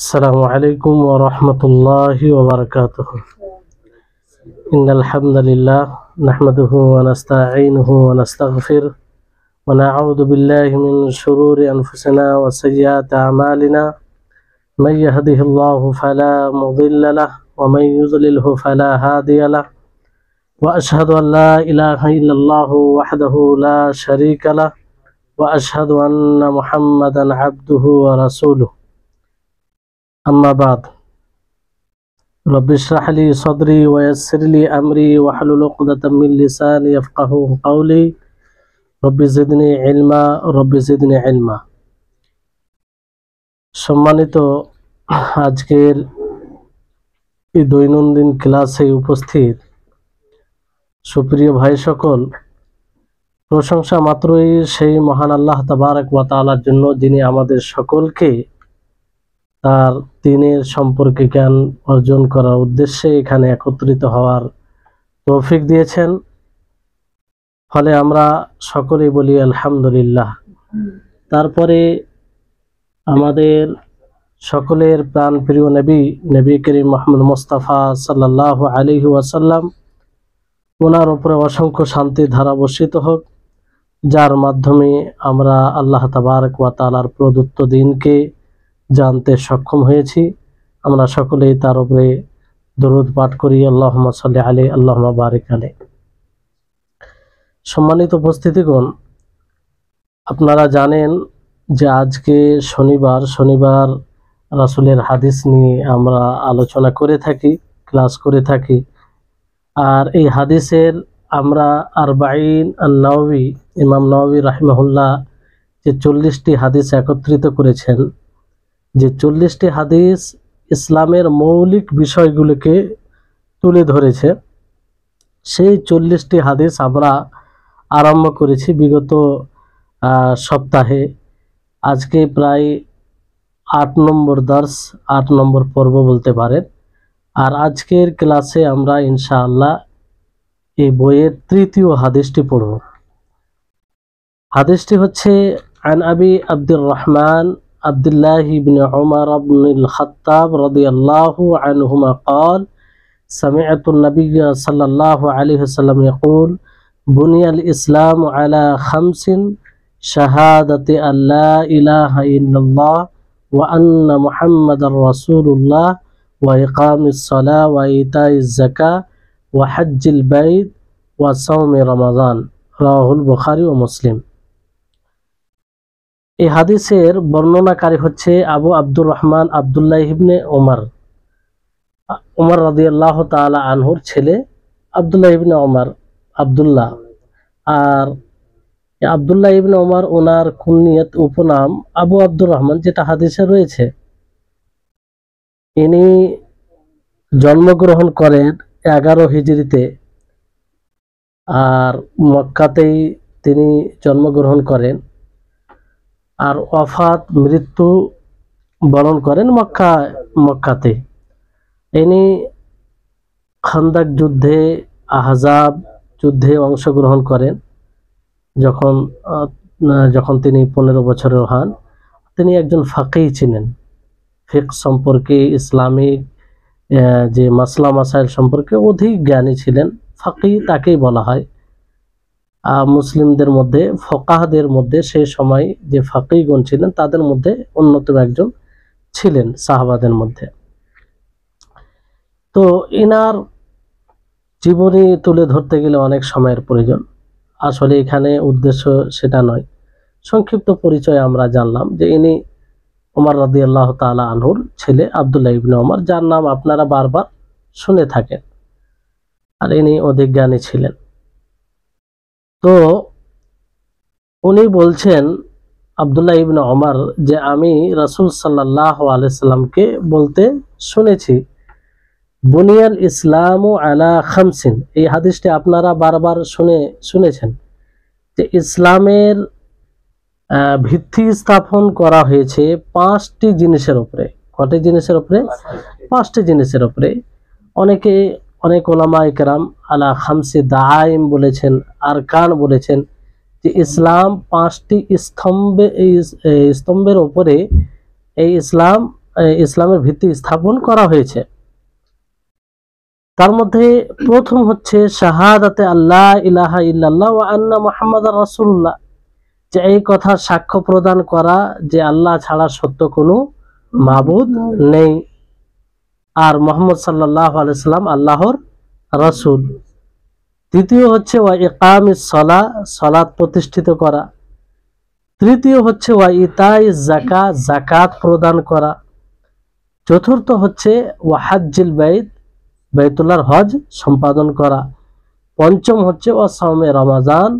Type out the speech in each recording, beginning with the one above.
السلام عليكم ورحمة الله وبركاته. إن الحمد لله نحمده ونستعينه ونستغفره ونعوذ بالله من شرور أنفسنا وسيئات أعمالنا. من يهده الله فلا مضل له ومن يضلله فلا هادي له. وأشهد أن لا إله إلا الله وحده لا شريك له وأشهد أن محمدا عبده ورسوله. أما بعد رب اشرح لي صدري ويسر لي أمري واحلل عقدة من لساني يفقهوا قولي رب زدني علما رب زدني علما. সম্মানিত আজকের এই দৈনন্দিন ক্লাসে উপস্থিত সুপ্রিয় ভাই সকল, প্রশংসা মাত্রই সেই মহান আল্লাহ তাবারক ওয়া তাআলার জন্য, যিনি আমাদের সকলকে তার দ্বীনের সম্পর্কে জ্ঞান অর্জন করার উদ্দেশ্যে এখানে একত্রিত হওয়ার তৌফিক দিয়েছেন। ফলে আমরা সকলেই বলি আলহামদুলিল্লাহ। তারপরে আমাদের সকলের প্রাণ প্রিয় নবী করিম মুহাম্মদ মুস্তাফা সাল্লাল্লাহু আলাইহি ওয়াসাল্লাম, ওনার উপরে অসংখ্য শান্তি ধারা বর্ষিত হোক, যার মাধ্যমে আমরা আল্লাহ তাবারক ওয়া তাআলার প্রদত্ত দ্বীনকে জানতে সক্ষম হয়েছি। আমরা সকলেই তার উপরে দরুদ পাঠ করি, আল্লাহুম্মা সাল্লি আলাইহি আল্লাহুম্মা বারিক আলাইহি। সম্মানিত উপস্থিতিগণ, আপনারা জানেন যে আজকে শনিবার রাসূলের হাদিস নিয়ে আমরা আলোচনা করে থাকি, ক্লাস করে থাকি। আর এই হাদিসের আমরা আরবাঈন আন-নাওয়ী, ইমাম নাওয়ী রাহিমাহুল্লাহ যে 40টি হাদিস একত্রিত করেছেন, যে 40টি হাদিস ইসলামের মৌলিক বিষয়গুলোকে তুলে ধরেছে, সেই 40টি হাদিস আমরা আরম্ভ করেছি বিগত সপ্তাহে। আজকে প্রায় 8 নম্বর দর্স, 8 নম্বর পর্ব বলতে পারেন। আর আজকের ক্লাসে আমরা ইনশাআল্লাহ এই বইয়ের তৃতীয় হাদিসটি পড়ব। হাদিসটি হচ্ছে আন আবি আব্দুর রহমান আব্দুল্লাহ ইবনে উমর ইবনুল খাত্তাব রাদিয়াল্লাহু আনহুমা قال سمعت النبي صلى الله عليه وسلم يقول بني الإسلام على 5 شهادة أن لا إله إلا الله وأن محمد رسول الله وإقام الصلاة وإيتاء الزكاة وحج البيت وصوم رمضان رواه البخاري ومسلم। এই হাদিসের বর্ণনাকারী হচ্ছে আবু আব্দুর রহমান আব্দুল্লাহ ইবনে ওমর রাদিয়াল্লাহু তাআলা আনহুর ছেলে আব্দুল্লাহ ইবনে ওমর, আব্দুল্লাহ। আর আব্দুল্লাহ ইবনে ওমর ওনার কুনিয়ত উপনাম আবু আব্দুর রহমান, যেটা হাদিসে রয়েছে। ইনি জন্মগ্রহণ করেন 11 হিজরিতে, আর মক্কাতেই তিনি জন্মগ্রহণ করেন, আর ওয়াফাত মৃত্যু বরণ করেন মক্কাতে। ইনি খান্দাক যুদ্ধে, আহজাব যুদ্ধে অংশগ্রহণ করেন। যখন তিনি 15 বছরের হন, তিনি একজন ফাকিহ ছিলেন। ফিকহ সম্পর্কে, ইসলামিক যে মাসলা মাসাইল সম্পর্কে অধিক জ্ঞানী ছিলেন। ফাকিহ তাকেই বলা হয়। মুসলিমদের মধ্যে, ফকাহদের মধ্যে সেই সময় যে ফাকিহগণ ছিলেন তাদের মধ্যে অন্যতম একজন ছিলেন সাহাবাদের মধ্যে। তো ইনার জীবনী তুলে ধরতে গেলে অনেক সময়ের প্রয়োজন। আসলে এখানে উদ্দেশ্য সেটা নয়। সংক্ষিপ্ত পরিচয় আমরা জানলাম যে ইনি ওমর রাদিয়াল্লাহু তাআলা আনহুর ছেলে আব্দুল্লাহ ইবনে ওমর, যার নাম আপনারা বারবার শুনে থাকেন। আর ইনি অধিক জ্ঞানী ছিলেন। তো উনি বলছেন, আব্দুল্লাহ ইবনে ওমর, যে আমি রাসূল সাল্লাল্লাহু আলাইহি সাল্লামকে বলতে শুনেছি, বুনিয়াল ইসলামু আলা 5। এই হাদিসটি আপনারা বারবার শুনেছেন যে ইসলামের ভিত্তি স্থাপন করা হয়েছে 5টি জিনিসের উপরে। কয়টি জিনিসের উপরে? 5টি জিনিসের উপরে। অনেক ওলামায়ে কেরাম আলা 5 দাইম বলেছেন, আরকান বলেছেন, যে ইসলাম 5টি স্তম্ভের উপরে এই ইসলাম ইসলামের ভিত্তি স্থাপন করা হয়েছে। তার মধ্যে প্রথম হচ্ছে শাহাদাতে আল্লাহ ইলাহা ইল্লাল্লাহ ওয়া আন্না মুহাম্মাদার রাসূলুল্লাহ, যে এই কথা সাক্ষ্য প্রদান করা যে আল্লাহ ছাড়া সত্য কোনো মাবুদ নেই, আর মুহাম্মদ সাল্লাল্লাহু আলাইহি সাল্লাম আল্লাহর রাসূল। দ্বিতীয় হচ্ছে ওয়া ইকামিস সালাহ, সালাত প্রতিষ্ঠিত করা। তৃতীয় হচ্ছে ওয়া ইতাইজ যাকাত, যাকাত প্রদান করা। চতুর্থ হচ্ছে ওয়া হাজ্জিল বাইত, বাইতুল্লাহর হজ সম্পাদন করা। পঞ্চম হচ্ছে ওয়া সাওমে রমজান,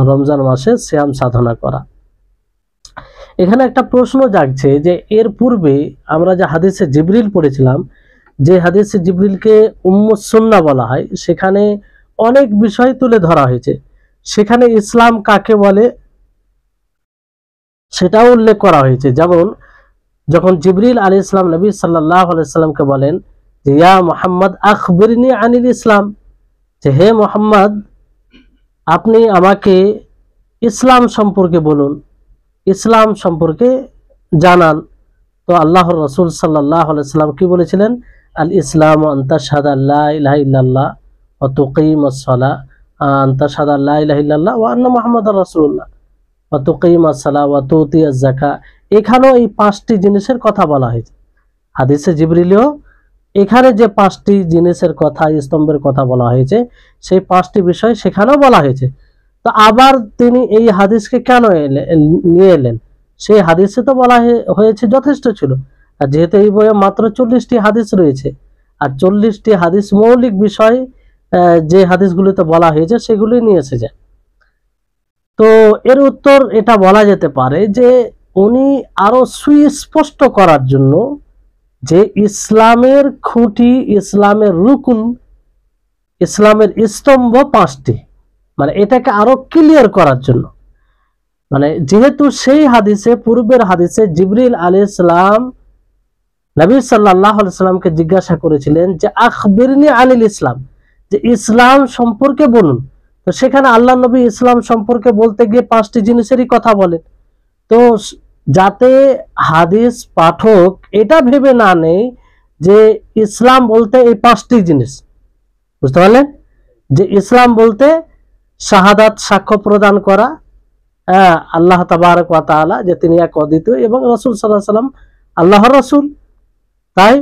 রমজান মাসে সিয়াম সাধনা করা। এখানে একটা প্রশ্ন জাগছে যে এর পূর্বে আমরা যে হাদিসে জিবরিল পড়েছিলাম, যে হাদিসে জিবরিলকে উম্মুস সুন্নাহ বলা হয়, সেখানে অনেক বিষয় তুলে ধরা হয়েছে। সেখানে ইসলাম কাকে বলে সেটাও উল্লেখ করা হয়েছে। যেমন যখন জিবরিল আলাইহিস সালাম নবী সাল্লাল্লাহু আলাইহি সাল্লামকে বলেন যে ইয়া মুহাম্মদ আখবিরনি আনিল ইসলাম, যে হে মুহাম্মদ আপনি আমাকে ইসলাম সম্পর্কে বলুন, ইসলাম সম্পর্কে জানান। তো আল্লাহর রাসূল সাল্লাল্লাহু আলাইহি সাল্লাম কি বলেছিলেন? আল ইসলাম আন তাশহাদা লা ইলাহা ইল্লাল্লাহ ওয়া তুকিমাস সালাহ, আন তাশহাদা লা ইলাহা ইল্লাল্লাহ ওয়া আন্না মুহাম্মাদার রাসূলুল্লাহ ওয়া তুকিমাস সালাহ ওয়া তুতিয়াজ যাকাত। এখানেও এই পাঁচটি জিনিসের কথা বলা হয়েছে হাদিসে জিবরিলেও। এখানে যে পাঁচটি জিনিসের কথা, স্তম্ভের কথা বলা হয়েছে, সেই পাঁচটি বিষয় সেখানেও বলা হয়েছে। তো আবার তিনি এই হাদিসকে কেন নিয়ে এলেন? সেই হাদিসে তো বলা হয়েছে যথেষ্ট ছিল। আর যেহেতু এই বইয়ে মাত্র 40টি হাদিস রয়েছে, আর 40টি হাদিস মৌলিক বিষয় যে হাদিসগুলিতে বলা হয়েছে সেগুলি নিয়ে এসেছে। তো এর উত্তর এটা বলা যেতে পারে যে উনি আরো সুস্পষ্ট করার জন্য যে ইসলামের খুঁটি, ইসলামের রুকুন, ইসলামের স্তম্ভ পাঁচটি, মানে এটাকে আরো ক্লিয়ার করার জন্য, মানে যেহেতু সেই হাদিসে, পূর্বের হাদিসে জিবরিল আলাইহিস সালাম নবী সাল্লাল্লাহু আলাইহি সাল্লামকে জিজ্ঞাসা করেছিলেন যে আখবিরনি আনিল ইসলাম, যে ইসলাম সম্পর্কে বলুন। তো সেখানে আল্লাহ নবী ইসলাম সম্পর্কে বলতে গিয়ে পাঁচটি জিনিসেরই কথা বলেন। তো যাতে হাদিস পাঠক এটা ভেবে না নেই যে ইসলাম বলতে এই পাঁচটি জিনিস, বুঝতে পারলেন? যে ইসলাম বলতে শাহাদাত, সাক্ষ্য প্রদান করা আল্লাহ তাবারক ওয়া তাআলা যে তিনি এক অদ্বিতীয়, এবং রাসূল সাল্লাল্লাহু আলাইহি ওয়াসাল্লাম আল্লাহর রাসূল, তাই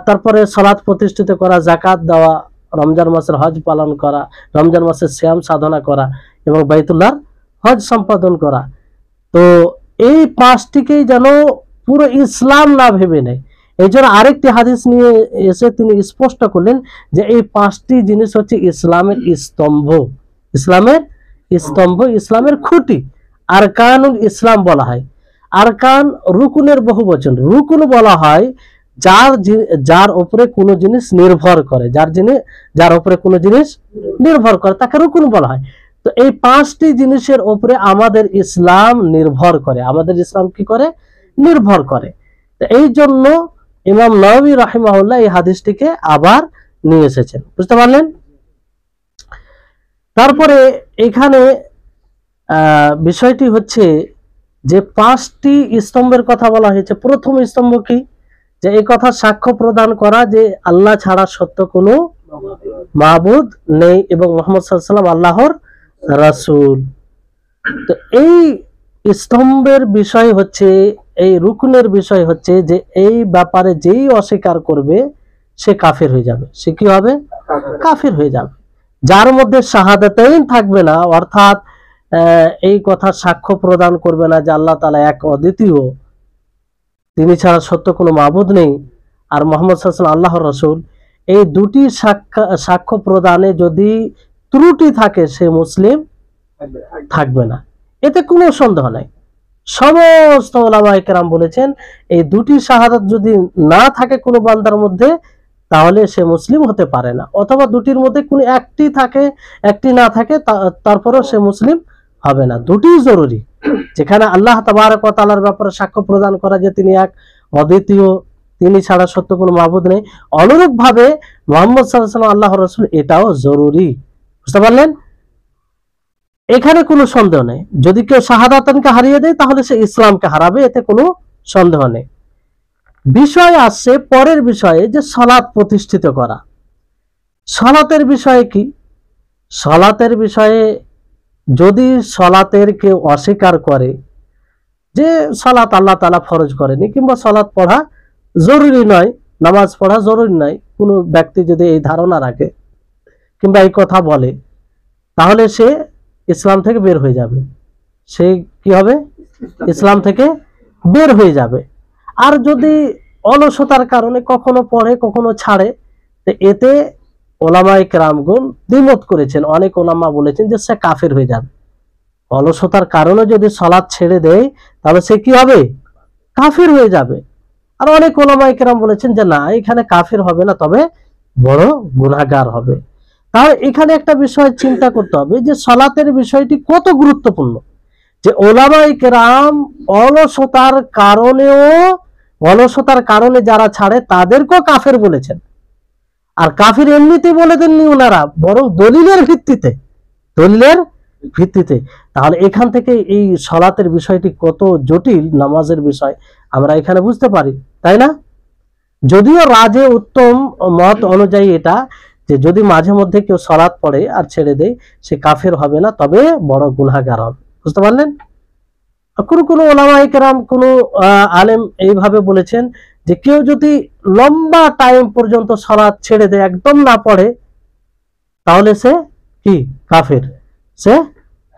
তারপরে সালাত প্রতিষ্ঠিত করা, যাকাত দেওয়া, রমজান মাসের হজ পালন করা, রমজান মাসের সিয়াম সাধনা করা, এবং বাইতুল্লাহর হজ সম্পাদন করা। তো এই পাঁচটিকেই যেন পুরো ইসলাম না ভেবে নেয়, এই জন্য আরেকটি হাদিস নিয়ে এসে তিনি স্পষ্ট করলেন যে এই পাঁচটি জিনিস হচ্ছে ইসলামের স্তম্ভ, ইসলামের স্তম্ভ, ইসলামের খুঁটি। আরকানুল ইসলাম বলা হয়। আরকান রুকুনের বহু বচন। রুকুন বলা হয় যার উপরে কোনো জিনিস নির্ভর করে, যার উপরে কোনো জিনিস নির্ভর করে তাকে রুকুন বলা হয়। তো এই পাঁচটি জিনিসের উপরে আমাদের ইসলাম নির্ভর করে, আমাদের ইসলাম কি করে? নির্ভর করে। তো এই জন্য ইমাম নববী রাহিমাহুল্লাহ এই হাদিসটিকে আবার নিয়ে এসেছেন, বুঝতে পারলেন? তারপরে এখানে বিষয়টি হচ্ছে যে পাঁচটি স্তম্ভের কথা বলা হয়েছে। প্রথম স্তম্ভ কি? যে এই কথা সাক্ষ্য প্রদান করা যে আল্লাহ ছাড়া সত্য কোনো মাবুদ নেই এবং মুহাম্মদ সাল্লাল্লাহু আলাইহি ওয়াসাল্লাম আল্লাহর রাসূল। তো এই স্তম্ভের বিষয় হচ্ছে, এই রুকুনের বিষয় হচ্ছে যে এই ব্যাপারে যেই অস্বীকার করবে সে কাফির হয়ে যাবে। সে কি হবে? কাফির হয়ে যাবে। যার মধ্যে শাহাদাতাইন থাকবে না, অর্থাৎ এই কথা সাক্ষ্য প্রদান করবে না যে আল্লাহ তাআলা এক অদ্বিতীয়, তিনি ছাড়া সত্য কোনো মাবুদ নেই, আর মুহাম্মদ সাল্লাল্লাহু আলাইহি ওয়াসাল্লাম আল্লাহর রাসূল, এই দুটি সাক্ষ্য প্রদানে যদি ত্রুটি থাকে সে মুসলিম থাকবে না, এতে কোনো সন্দেহ নাই। সমস্ত উলামায়ে কেরাম বলেছেন এই দুটি শাহাদাত যদি না থাকে কোনো বান্দার মধ্যে তাহলে সে মুসলিম হতে পারে না, অথবা দুটির মধ্যে কোনো একটি থাকে, একটি না থাকে, তারপরেও সে মুসলিম হবে না। দুটিই জরুরি। যেখানে আল্লাহ তাবারক ওয়া তাআলার ব্যাপারে সাক্ষ্য প্রদান করা যে তিনি এক অদ্বিতীয়, তিনি ছাড়া সত্য কোনো মাবুদ নেই, অনুরূপ ভাবে মুহাম্মদ সাল্লাল্লাহু আলাইহি ওয়াসাল্লাম আল্লাহর রাসূল, এটাও জরুরি, বুঝতে পারলেন? এখানে কোনো সন্দেহ নেই। যদি কেউ শাহাদাতানকে হারিয়ে দেয় তাহলে সে ইসলামকে হারাবে, এতে কোনো সন্দেহ নেই। বিষয় আসছে পরের বিষয়ে, যে সালাত প্রতিষ্ঠিত করা। সালাতের বিষয়ে কি? সালাতের বিষয়ে যদি সালাতের কেউ অস্বীকার করে যে সালাত আল্লাহ তাআলা ফরজ করেনি, কিংবা সালাত পড়া জরুরি নয়, নামাজ পড়া জরুরি নয়, কোনো ব্যক্তি যদি এই ধারণা রাখে কিংবা এই কথা বলে, তাহলে সে ইসলাম থেকে বের হয়ে যাবে। সে কি হবে? ইসলাম থেকে বের হয়ে যাবে। আর যদি অলসতার কারণে কখনো পড়ে কখনো ছাড়ে, তো এতে ওলামায়ে কেরামগণ দ্বিমত করেছেন। অনেক ওলামা বলেছেন যে সে কাফের হয়ে যাবে। অলসতার কারণে যদি সালাত ছেড়ে দেয় তাহলে সে কি হবে? কাফের হয়ে যাবে। আর অনেক ওলামায়ে কেরাম বলেছেন যে না, এখানে কাফের হবে না, তবে বড় গুনাহগার হবে। তাহলে এখানে একটা বিষয় চিন্তা করতে হবে যে সালাতের বিষয়টি কত গুরুত্বপূর্ণ, যে ওলামায়ে কেরাম অলসতার কারণে যারা ছাড়ে তাদেরকেও কাফের বলেছেন। আর কাফের এমনিতেই বলে দেননি ওনারা, বরং দলিলের ভিত্তিতে। তাহলে এখান থেকে এই সালাতের বিষয়টি কত জটিল, নামাজের বিষয় আমরা এখানে বুঝতে পারি, তাই না? যদিও রাজে উত্তম মত অনুযায়ী এটা, যে যদি মাঝে মধ্যে কেউ সালাত পড়ে আর ছেড়ে দেয়, সে কাফের হবে না, তবে বড় গুনাহগার হবে। বুঝতে পারলেন? কোনো ওলামায়ে কেরাম, কোনো আলেম এইভাবে বলেছেন যে কেউ যদি লম্বা টাইম পর্যন্ত সালাত ছেড়ে দেয়, একদম না পড়ে, তাহলে সে কি? কাফের। সে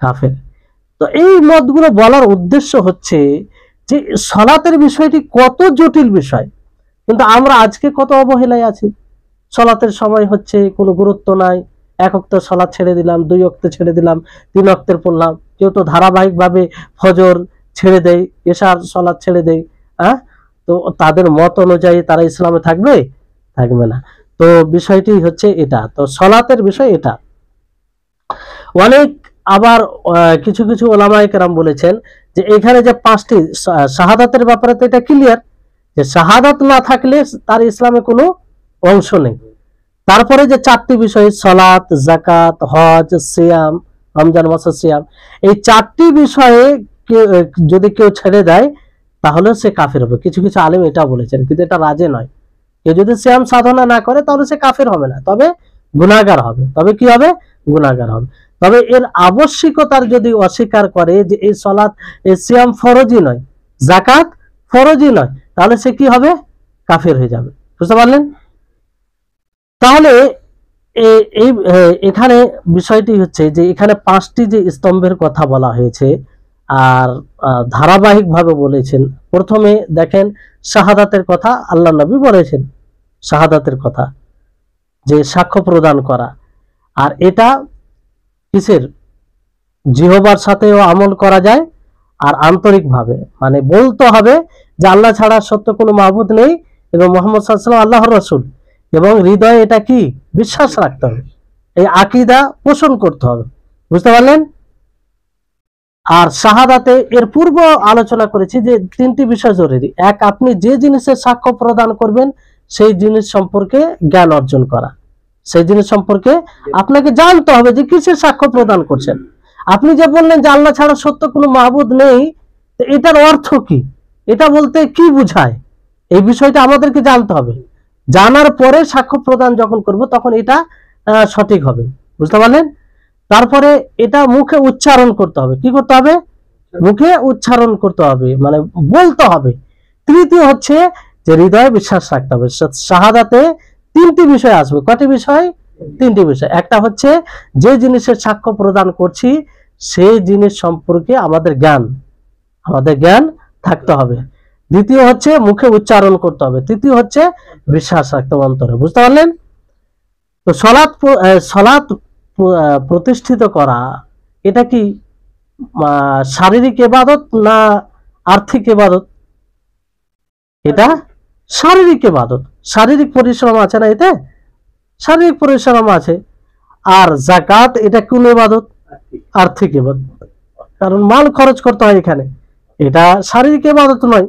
কাফের। তো এই মতগুলো বলার উদ্দেশ্য হচ্ছে যে সালাতের বিষয়টি কত জটিল বিষয়, কিন্তু আমরা আজকে কত অবহেলায় আছি। সালাতের সময় হচ্ছে, কোনো গুরুত্ব নাই, এক ওয়াক্ত সালাত ছেড়ে দিলাম, দুই ওয়াক্ত ছেড়ে দিলাম, তিন ওয়াক্তের পড়লাম। কেউ তো ধারাবাহিকভাবে ফজর ছেড়ে দেয়, এশার সালাত ছেড়ে দেয়। তো তাদের মত অনুযায়ী তারা ইসলামে থাকবে না। তো বিষয়টি হচ্ছে এটা। তো সালাতের বিষয় এটা। অনেক আবার কিছু কিছু ওলামায়ে কেরাম বলেছেন যে এখানে যে 5টি শাহাদাতের ব্যাপারে তো এটা ক্লিয়ার, যে শাহাদাত না থাকলে তার ইসলামে কোনো অংশ নেই। তারপরে যে 4টি বিষয়, সালাত, যাকাত, হজ, সিয়াম, রমজান মাসের সিয়াম, এই 4টি বিষয়ে যদি কেউ ছেড়ে দেয় তাহলে সে কাফের হবে। কিছু কিছু আলেম এটা বলেছেন, কিন্তু এটা রাজে নয়। কেউ যদি সিয়াম সাধনা না করে তাহলে সে কাফের হবে না, তবে গুনাহগার হবে। তবে কি হবে? গুনাহগার হবে। তবে এর আবশ্যিকতার যদি অস্বীকার করে যে এই সালাত, এই সিয়াম ফরজই নয়, যাকাত ফরজই নয়, তাহলে সে কি হবে? কাফের হয়ে যাবে। বুঝতে পারলেন? তাহলে এখানে বিষয়টি হচ্ছে যে এখানে 5টি যে স্তম্ভের কথা বলা হয়েছে, আর ধারাবাহিকভাবে বলেছেন। প্রথমে দেখেন শাহাদাতের কথা আল্লাহ নবী বলেছেন, শাহাদাতের কথা, যে সাক্ষ্য প্রদান করা। আর এটা কিসের? জিহ্বার সাথেও আমল করা যায়, আর আন্তরিকভাবে, মানে বলতে হবে যে আল্লাহ ছাড়া সত্য কোনো মাবুদ নেই এবং মুহাম্মদ সাল্লাল্লাহু আলাইহি ওয়াসাল্লাম আল্লাহর রাসূল, এবং হৃদয়ে এটা কি? বিশ্বাস রাখতে হবে, এই আকীদা পোষণ করতে হবে। বুঝতে পারলেন? আর শাহাদাতে এর পূর্ব আলোচনা করেছি যে 3টি বিষয় জরুরি। এক, আপনি যে জিনিসের সাক্ষ্য প্রদান করবেন সেই জিনিস সম্পর্কে জ্ঞান অর্জন করা, সেই জিনিস সম্পর্কে আপনাকে জানতে হবে যে কিসের সাক্ষ্য প্রদান করছেন। আপনি যে বললেন যে আল্লাহ ছাড়া সত্য কোনো মাবুদ নেই, এটার অর্থ কি? এটা বলতে কি বুঝায়? এই বিষয়টা আমাদেরকে জানতে হবে। জানার পরে সাক্ষ্য প্রদান যখন করব তখন এটা সঠিক হবে। বুঝতে পারলেন? তারপরে এটা মুখে উচ্চারণ করতে হবে। কি করতে হবে? মুখে উচ্চারণ করতে হবে, মানে বলতে হবে। তৃতীয় হচ্ছে যে হৃদয়ে বিশ্বাস রাখতে হবে। শাহাদাতে 3টি বিষয় আসবে। কয়টি বিষয়? 3টি বিষয়। একটা হচ্ছে যে জিনিসের সাক্ষ্য প্রদান করছি সেই জিনিস সম্পর্কে আমাদের জ্ঞান থাকতে হবে। দ্বিতীয় হচ্ছে মুখে উচ্চারণ করতে হবে। তৃতীয় হচ্ছে বিশ্বাস রাখতে হবে অন্তরে। বুঝতে পারলেন? তো সালাত প্রতিষ্ঠিত করা, এটা কি শারীরিক ইবাদত না আর্থিক ইবাদত? এটা শারীরিক ইবাদত। শারীরিক পরিশ্রম আছে না এতে? শারীরিক পরিশ্রম আছে। আর যাকাত এটা কোন ইবাদত? আর্থিক ইবাদত, কারণ মাল খরচ করতে হয় এখানে। এটা শারীরিক ইবাদত নয়।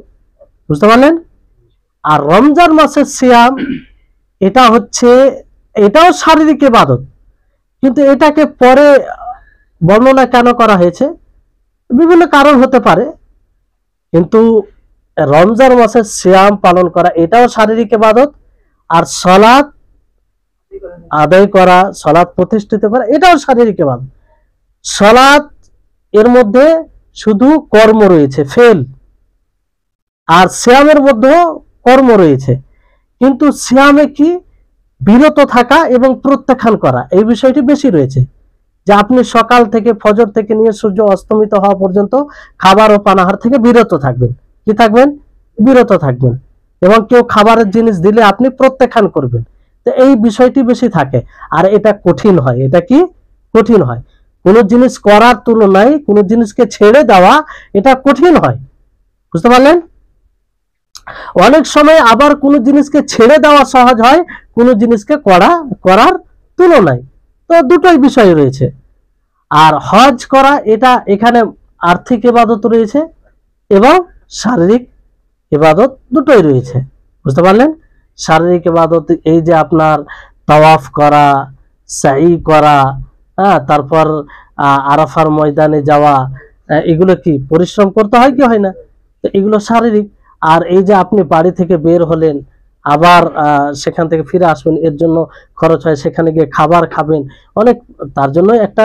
বুঝতে পারলেন? আর রমজান মাসের সিয়াম, এটাও শারীরিক ইবাদত, কিন্তু এটাকে পরে বর্ণনা কেন করা হয়েছে? বিভিন্ন কারণ হতে পারে, কিন্তু রমজান মাসে সিয়াম পালন করা এটাও শারীরিক ইবাদত, আর সালাত আদায় করা, সালাত প্রতিষ্ঠিত করা এটাও শারীরিক ইবাদত। সালাত এর মধ্যে শুধু কর্ম রয়েছে, ফেল, আর সিয়ামের মধ্যেও কর্ম রয়েছে, কিন্তু সিয়ামে কি বিরত থাকা এবং প্রত্যাখ্যান করা এই বিষয়টি বেশি রয়েছে, যে আপনি সকাল থেকে ফজর থেকে নিয়ে সূর্য অস্তমিত হওয়া পর্যন্ত খাবার ও পানাহার থেকে বিরত থাকবেন। কি থাকবেন? বিরত থাকবেন। এবং কেউ খাবারের জিনিস দিলে আপনি প্রত্যাখ্যান করবেন। তো এই বিষয়টি বেশি থাকে, আর এটা কঠিন হয়। এটা কি কঠিন হয়? কোন জিনিস করার তুলনায় কোন জিনিসকে ছেড়ে দেওয়া এটা কঠিন হয়। বুঝতে পারলেন? অনেক সময় আবার কোন জিনিসকে ছেড়ে দেওয়া সহজ হয় কোন জিনিসকে করার তুলনায়। তো দুটোই বিষয় রয়েছে। আর হজ করা এটা এখানে আর্থিক ইবাদত রয়েছে এবং শারীরিক ইবাদত দুটোই রয়েছে। বুঝতে পারলেন? শারীরিক ইবাদত এই যে আপনার তাওয়াফ করা, সাই করা, তারপর আরাফার ময়দানে যাওয়া, এগুলো কি পরিশ্রম করতে হয় কি হয় না? তো এগুলো শারীরিক। আর এই যে আপনি বাড়ি থেকে বের হলেন, আবার সেখান থেকে ফিরে আসবেন, এর জন্য খরচ হয়, সেখানে গিয়ে খাবার খাবেন, অনেক, তার জন্য একটা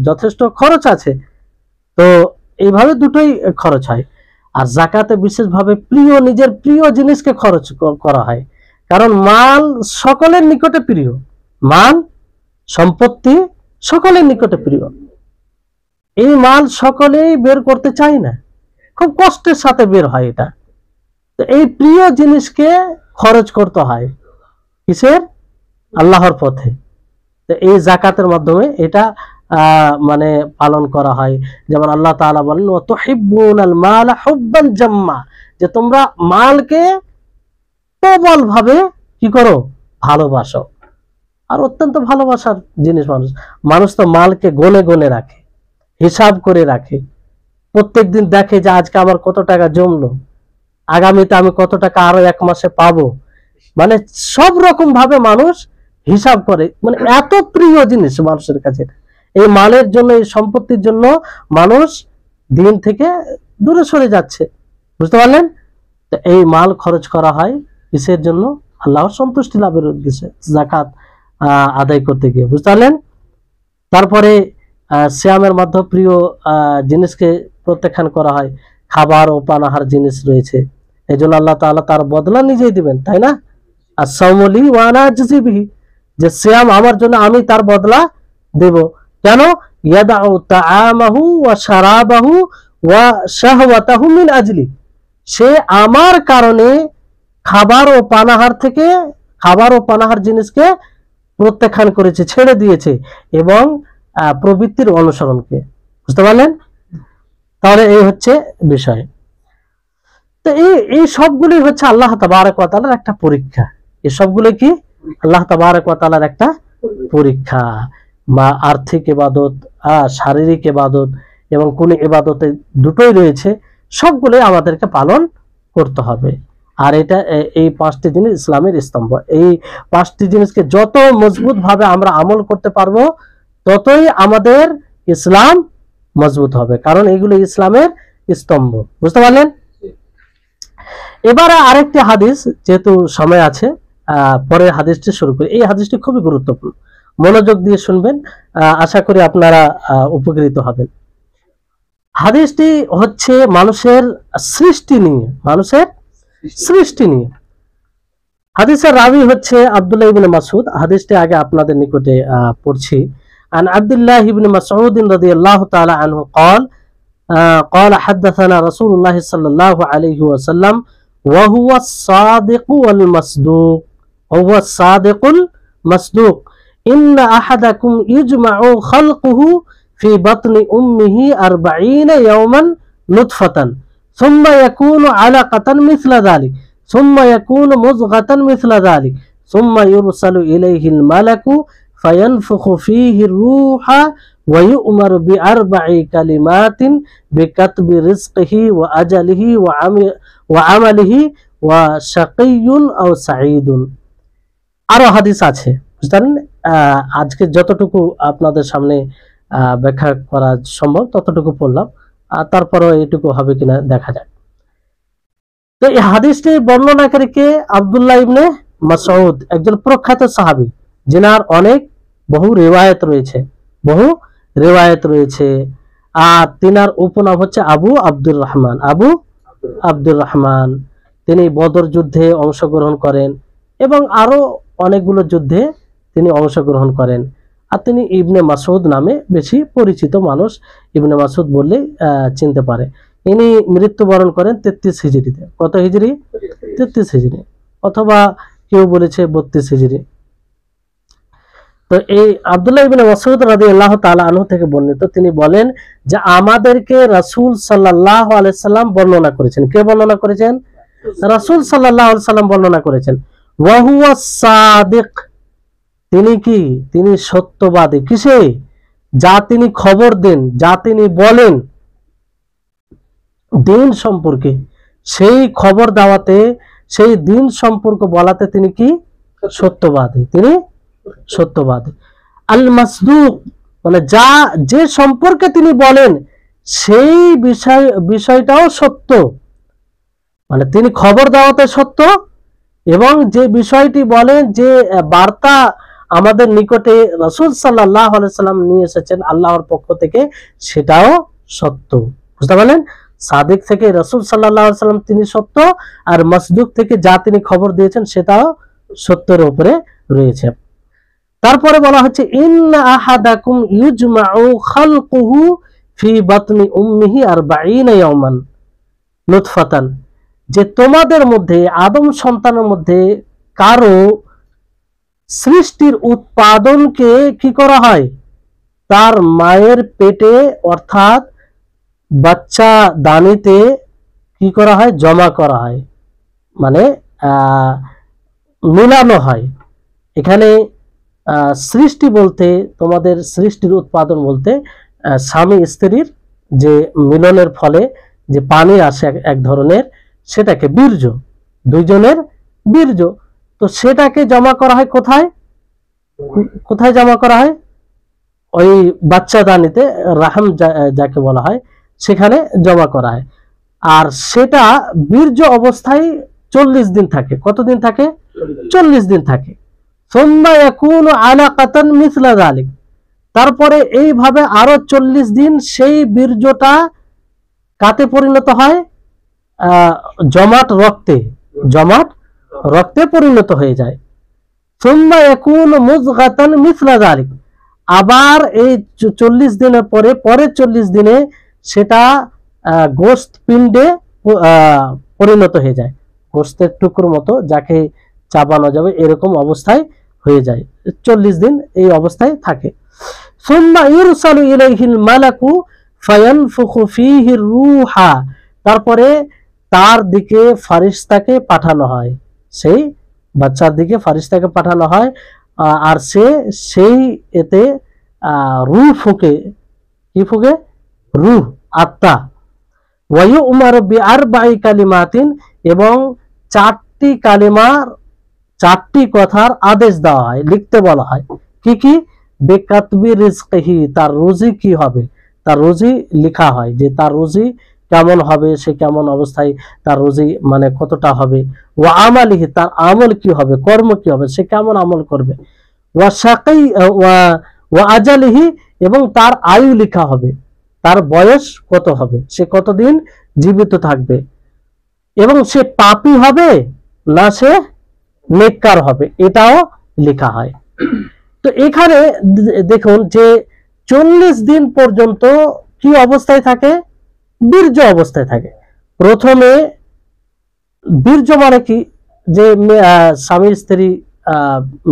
যথেষ্ট খরচ আছে। তো এইভাবে দুটোই খরচ হয়। আর যাকাতে বিশেষভাবে নিজের প্রিয় জিনিসকে খরচ করা হয়, কারণ মাল সকলের নিকটে প্রিয়, মাল সম্পত্তি সকলের নিকটে প্রিয়। এই মাল সকলেই বের করতে চায় না, খুব কষ্টের সাথে বের হয় এটা। তো এই প্রিয় জিনিসকে খরচ করতে হয় কিসের? আল্লাহর পথে। তো এই যাকাতের মাধ্যমে এটা মানে পালন করা হয়। যেমন আল্লাহ তাআলা বলেন ওয়া তুহিব্বুনাল মালা হুব্বান জাম্মা, যে তোমরা মালকে প্রবল ভাবে কি করো? ভালোবাসো। আর অত্যন্ত ভালোবাসার জিনিস মানুষ তো মালকে গনে গনে রাখে, হিসাব করে রাখে, প্রত্যেকদিন দেখে যে আজকে আমার কত টাকা জমলো, আগামীতে আমি কত টাকা আরো এক মাসে পাবো। মানে সব রকম ভাবে মানুষ হিসাব করে, মানে এত প্রিয় জিনিস মানুষের কাছে। এই মালের জন্য, এই সম্পত্তির জন্য মানুষ দিন থেকে দূরে সরে যাচ্ছে। বুঝতে পারলেন? তো এই মাল খরচ করা হয় কিসের জন্য? আল্লাহর সন্তুষ্টি লাভের উদ্দেশ্যে, যাকাত আদায় করতে গিয়ে। বুঝতে পারলেন? তারপরে সিয়ামের মাধ্যমে প্রিয় জিনিসকে প্রত্যাখ্যান করা হয়, খাবার ও পানাহার জিনিস রয়েছে, এই জন্য আল্লাহ তাআলা তার বদলা নিজেই দিবেন, তাই না? আস-সাওমু লি ওয়া আনা আজজি বিহি, যে সিয়াম আমার জন্য, আমি তার বদলা দেব। কেন? ইয়াদাউ তাআমাহু ওয়া শারাবাহু ওয়া শাহওয়াতাহু মিন আজলি, সে আমার কারণে খাবার ও পানাহার জিনিসকে প্রত্যাখ্যান করেছে, ছেড়ে দিয়েছে, এবং প্রবৃত্তির অনুসরণকে। বুঝতে পারলেন? তাহলে এই হচ্ছে বিষয়। তো এই সবগুলি হচ্ছে আল্লাহ তাবারক ওয়া তাআলার একটা পরীক্ষা। এই সবগুলো কি? আল্লাহ তাবারক ওয়া তাআলার একটা পরীক্ষা। আর্থিক ইবাদত, শারীরিক ইবাদত এবং কোন ইবাদতে দুটোই রয়েছে, সবগুলো আমাদেরকে পালন করতে হবে। আর এটা এই পাঁচটি জিনিস ইসলামের স্তম্ভ। এই পাঁচটি জিনিসকে যত মজবুত ভাবে আমরা আমল করতে পারবো, ততই আমাদের ইসলাম মজবুত হবে, কারণ এগুলো ইসলামের স্তম্ভ। বুঝতে পারলেন? এবারে আরেকটি হাদিস, যেহেতু সময় আছে, পরের হাদিসটি শুরু করি। এই হাদিসটি খুবই গুরুত্বপূর্ণ, মনোযোগ দিয়ে শুনবেন, আশা করি আপনারা উপকৃত হবেন। হাদিসটি হচ্ছে মানুষের সৃষ্টি নিয়ে, হাদিসের রাবি হচ্ছে আব্দুল্লাহ ইবনে মাসউদ। হাদিসটি আগে আপনাদের নিকটে পড়ছি। عن عبد الله بن مسعود رضي الله تعالى عنه قال حدثنا رسول الله صلى الله عليه وسلم وهو الصادق المصدوق إن أحدكم يجمع خلقه في بطن أمه 40 يوما نطفة ثم يكون علقة مثل ذلك ثم يكون مضغة مثل ذلك ثم يرسل إليه الملك فينفخ فيه الروح ويؤمر ب4 كلمات بكتب رزقه وأجله وعمله وشقي أو سعيد। আরো হাদিস আছে, বুঝলেন? আজকে যতটুকু আপনাদের সামনে ব্যাখ্যা করা সম্ভব ততটুকু পড়লাম, তারপরও এটুকু হবে কিনা দেখা যাক। তো এই হাদিসটি বর্ণনাকারী কে? আব্দুল্লাহ ইবনে মাসউদ, একজন প্রখ্যাত সাহাবী, যিনার অনেক বহু রিওয়ায়াত রয়েছে, বহু রিওয়ায়াত রয়েছে। আর তিনার উপনাম হচ্ছে আবু আব্দুর রহমান, আবু আব্দুর রহমান। তিনি বদর যুদ্ধে অংশগ্রহণ করেন এবং আরো অনেকগুলো যুদ্ধে তিনি অংশগ্রহণ করেন। আর তিনি ইবনে মাসউদ নামে বেশি পরিচিত, মানুষ ইবনে মাসউদ বললেই চিনতে পারে। ইনি মৃত্যুবরণ করেন 33 হিজরিতে। কত হিজরি? 33 হিজরি, অথবা কেউ বলেছে 32 হিজরি। তো এই আব্দুল্লাহ ইবনে মাসউদ রাদিয়াল্লাহু তাআলা আনহু থেকে বর্ণিত, তিনি বলেন যে আমাদেরকে রাসূল সাল্লাল্লাহু আলাইহি সাল্লাম বর্ণনা করেছেন। কে বর্ণনা করেছেন? রাসূল সাল্লাল্লাহু আলাইহি সাল্লাম বর্ণনা করেছেন। ওয়া হুয়া সাদিক, তিনি কি? তিনি সত্যবাদী। কিসে? যা তিনি খবর দেন, যা তিনি বলেন দিন সম্পর্কে, সেই খবর দেওয়াতে, সেই দিন সম্পর্ক বলাতে তিনি কি? সত্যবাদী, তিনি সত্যবাদী। আল মাসদুক মানে যা, যে সম্পর্কে তিনি বলেন সেই বিষয়টাও সত্য, মানে তিনি খবর দেওয়াতে সত্য, এবং যে বিষয়টি বলেন, যে বার্তা আমাদের নিকটে রাসূল সাল্লাল্লাহু আলাইহি সাল্লাম নিয়ে এসেছেন আল্লাহর পক্ষ থেকে, সেটাও সত্য। বুঝতে পারলেন? সাদিক থেকে রাসূল সাল্লাল্লাহু আলাইহি সাল্লাম তিনি সত্য, আর মাসদুক থেকে যা তিনি খবর দিয়েছেন সেটাও সত্যের উপরে রয়েছে। তারপরে বলা হচ্ছে ইন্না আহাদাকুম ইউজমাউ খালকুহু ফি বাতনি উম্মিহি 40 ইয়াওমান নুতফাতান, যে তোমাদের মধ্যে, আদম সন্তানের মধ্যে কারো সৃষ্টির উৎপাদনকে কি করা হয়? তার মায়ের পেটে অর্থাৎ বাচ্চা দানিতে কি করা হয়? জমা করা হয়, মানে মিলানো হয়। এখানে সৃষ্টি বলতে, তোমাদের সৃষ্টির উৎপাদন বলতে স্বামী স্ত্রীর যে মিলনের ফলে যে পানি আসে এক ধরনের, সেটাকে বীর্য, দুইজনের বীর্য, তো সেটাকে জমা করা হয় কোথায়? কোথায় জমা করা হয়? ওই বাচ্চা দানিতে, রাহম যাকে বলা হয়, সেখানে জমা করা হয়। আর সেটা বীর্য অবস্থায় 40 দিন থাকে। কতদিন থাকে? 40 দিন থাকে। সুম্মা ইয়াকুনু আলাকাতান মিসলা যালিক, তারপরে এইভাবে আরো 40 দিন সেই বীর্যটা কাতে পরিণত হয়? জমাট রক্তে, জমাট রক্তে পরিণত হয়ে যায়। সুম্মা ইয়াকুনু মুযগাতান মিসলা যালিক, আবার এই 40 দিনের পরে, পরের 40 দিনে সেটা গোশত পিণ্ডে পরিণত হয়ে যায়, গোশতের টুকরো মতো, যাকে চাবানো যাবে এরকম অবস্থায় হয়ে যায়। 40 দিন এই অবস্থায় থাকে। সুম্মা ইরসালু ইলাইহিল মালাকু ফায়ানফুখু ফীহি রূহা, তারপরে তার দিকে ফারিস্তাকে পাঠানো হয়, সেই বাচ্চার দিকে ফারিস্তাকে পাঠানো হয়, আর সে সেই এতে রূহ ফুঁকে, কি ফুঁকে? রূহ, আত্মা। ওয়ায়ুমার বিআরবাই কালিমাতিন, এবং 4টি কালিমার, 4টি কথার আদেশ দেওয়া হয়, লিখতে বলা হয়। কি কি? বেকাতবি রিজকিহি, তার রুজি কি হবে, তার রুজি লেখা হয়, যে তার রুজি কেমন হবে, সে কেমন অবস্থায়, তার রুজি মানে কতটা হবে। ওয়া আমালিহি, তার আমল কি হবে, কর্ম কি হবে, সে কেমন আমল করবে। ওয়া শাকাই ওয়া আজালিহি, এবং তার আয়ু লেখা হবে, তার বয়স কত হবে, সে কতদিন জীবিত থাকবে, এবং সে পাপী হবে না সে নেককার হবে, এটাও লেখা হয়। তো এখানে দেখুন যে 40 দিন পর্যন্ত কি অবস্থায় থাকে? বীর্য অবস্থায় থাকে। প্রথমে বীর্য মানে কি? যে স্বামী স্ত্রী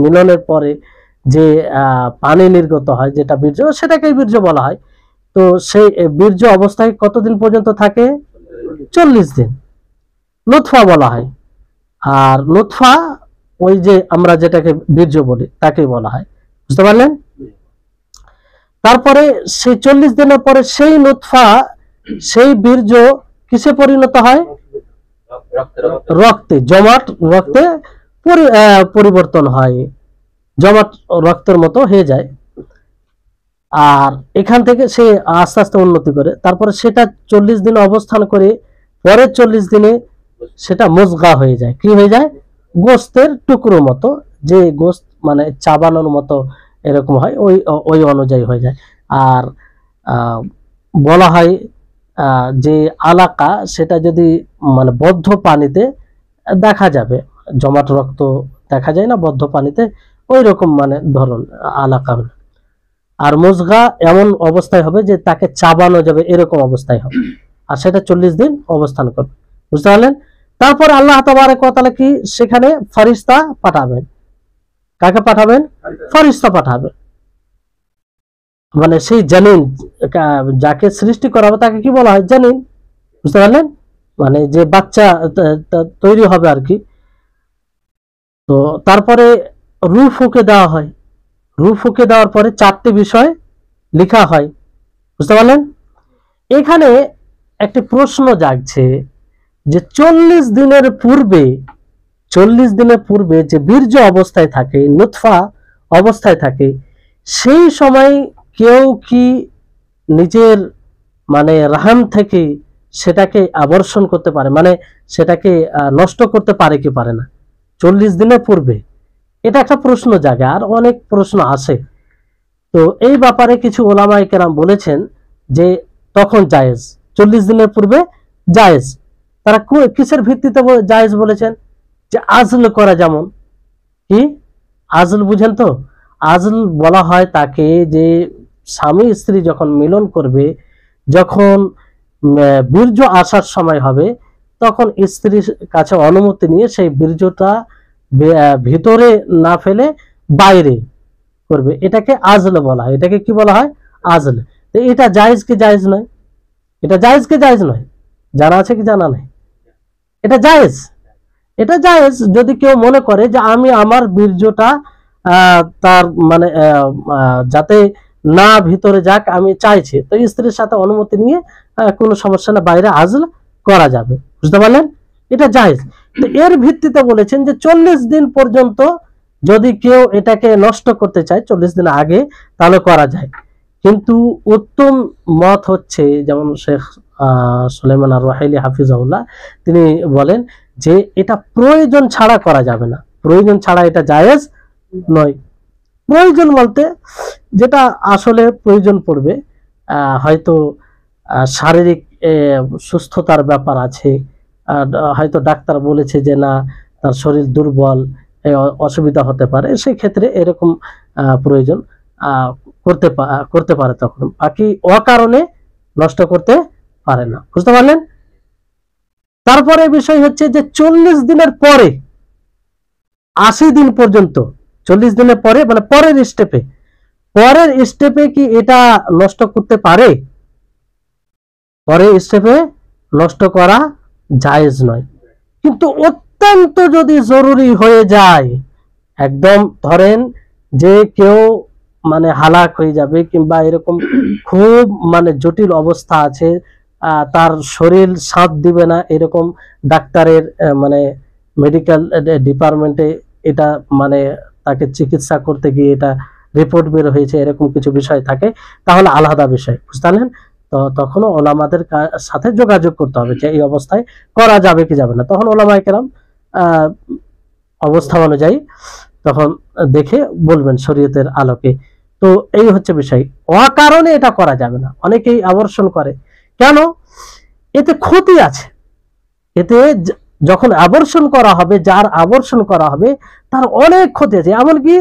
মিলনের পরে যে পানি নির্গত হয়, যেটা বীর্য, সেটাকেই বীর্য বলা হয়। তো সেই বীর্য অবস্থায় কতদিন পর্যন্ত থাকে? 40 দিন। লুৎফা বলা হয়। আর লুৎফা ওই যে আমরা যেটাকে বীর্য বলি তাকেই বলা হয়। বুঝতে পারলেন? তারপরে সেই 40 দিনের পরে সেই লুৎফা, সেই বীর্য কিসে পরিণত হয়? রক্তে, জমাট রক্তে পরিবর্তন হয়, জমাট রক্তের মতো হয়ে যায়। আর এখান থেকে সে আস্তে আস্তে উন্নতি করে, তারপরে সেটা 40 দিন অবস্থান করে, পরের 40 দিনে সেটা মুজগা হয়ে যায়। কি হয়ে যায়? গোস্তের টুকরো মতো, যে গোস্ত মানে চাবানোর মতো এরকম হয়, ওই ওই অনুযায়ী হয়ে যায়। আর বলা হয় যে আলাকা, সেটা যদি মানে বদ্ধ পানিতে দেখা যাবে, জমাট রক্ত দেখা যায় না বদ্ধ পানিতে, ওই রকম মানে ধরুন আলাকা হলো। আর মুজগা এমন অবস্থায় হবে যে তাকে চাবানো যাবে, এরকম অবস্থায় হবে, আর সেটা 40 দিন অবস্থান করবে। বুঝতে পারলেন? তারপর আল্লাহ তাবারক ওয়া তাআলা কি সেখানে ফেরেশতা পাঠাবেন। কাকে পাঠাবেন? ফেরেশতা পাঠাবেন। মানে সেই জানিন, যাকে সৃষ্টি করা হবে তাকে কি বলা হয়? জানিন। বুঝতে পারলেন? মানে যে বাচ্চা তৈরি হবে আর কি। তো তারপরে রূহ ফুঁকে দেওয়া হয়। রূহ ফুঁকে দেওয়ার পরে 4টি বিষয় লেখা হয়। বুঝতে পারলেন? এখানে একটি প্রশ্ন জাগছে যে 40 দিনের পূর্বে, 40 দিনের পূর্বে যে বীর্য অবস্থায় থাকে, নুতফা অবস্থায় থাকে, সেই সময় কেউ কি নিজের মানে রাহাম থেকে সেটাকে আবর্ষণ করতে পারে, মানে সেটাকে নষ্ট করতে পারে কি পারে না 40 দিনের পূর্বে? এটা একটা প্রশ্ন জাগে, আর অনেক প্রশ্ন আসে। তো এই ব্যাপারে কিছু ওলামায়ে কেরাম বলেছেন যে তখন জায়েজ, 40 দিনের পূর্বে জায়েজ। তারা কিসের ভিত্তিতে জায়েজ বলেছেন? যে আজল করা, যেমন কি আজল বুঝেন তো? আজল বলা হয় তাকে যে স্বামী স্ত্রী যখন মিলন করবে, যখন বীর্য আসার সময় হবে, তখন স্ত্রীর কাছে অনুমতি নিয়ে সেই বীর্যটা ভিতরে না ফেলে বাইরে করবে, এটাকে আজল বলা হয়। এটাকে কি বলা হয়? আজল। তো এটা জায়েজ কি জায়েজ নয়? এটা জায়েজ কি জায়েজ নয়? জানা আছে কি জানা নাই? এটা জায়েজ। এটা জায়েজ যদি কেউ মনে করে যে আমি আমার বীর্যটা তার মানে যাতে না ভিতরে যাক আমি চাইছি, তো স্ত্রীর সাথে অনুমতি নিয়ে কোনো সমস্যা না, বাইরে আজল করা যাবে। বুঝতে পারলেন? এটা জায়েজ। তো এর ভিত্তিতে বলেছেন যে 40 দিন পর্যন্ত যদি কেউ এটাকে নষ্ট করতে চায় 40 দিন আগে, তাহলে করা যায়। কিন্তু উত্তম মত হচ্ছে, যেমন শেখ সুলাইমান আর রাহিলি হাফিজাহুল্লাহ তিনি বলেন যে এটা প্রয়োজন ছাড়া করা যাবে না, প্রয়োজন ছাড়া এটা জায়েজ নয়। প্রয়োজন বলতে যেটা আসলে প্রয়োজন পড়বে, হয়তো শারীরিক সুস্থতার ব্যাপার আছে, হয়তো ডাক্তার বলেছে যে না তার শরীর দুর্বল, অসুবিধা হতে পারে, সেই ক্ষেত্রে এরকম প্রয়োজন করতে পারে, তখন বাকি অকারণে নষ্ট করতে পারে না। বুঝতে পারলেন? তারপরে বিষয় হচ্ছে যে 40 দিনের পরে 80 দিন পর্যন্ত, 40 দিনের পরে মানে পরের স্টেপে কি এটা নষ্ট করতে পারে? পরের স্টেপে নষ্ট করা জায়েজ নয়। কিন্তু অত্যন্ত যদি জরুরি হয়ে যায়, একদম ধরেন যে কেউ মানে হালাক হয়ে যাবে, কিংবা এরকম খুব মানে জটিল অবস্থা আছে, তার শরীর সাথ দিবে না, এরকম ডাক্তারের মানে মেডিকেল ডিপার্টমেন্টে এটা মানে তাকে চিকিৎসা করতে গিয়ে এটা রিপোর্ট বের হয়েছে, এরকম কিছু বিষয় থাকে, তাহলে আলাদা বিষয়। বুঝতে পারলেন? তো তখনও ওলামাদের সাথে যোগাযোগ করতে হবে যে এই অবস্থায় করা যাবে কি যাবে না। তখন ওলামায়ে কেরাম অবস্থা অনুযায়ী তখন দেখে বলবেন শরীয়তের আলোকে। তো এই হচ্ছে বিষয়। অকারণে এটা করা যাবে না। অনেকেই আবর্ষণ করে, কেন? এতে ক্ষতি আছে। এতে যখন আবর্ষণ করা হবে, যার আবর্ষণ করা হবে তার অনেক ক্ষতি আছে, এমনকি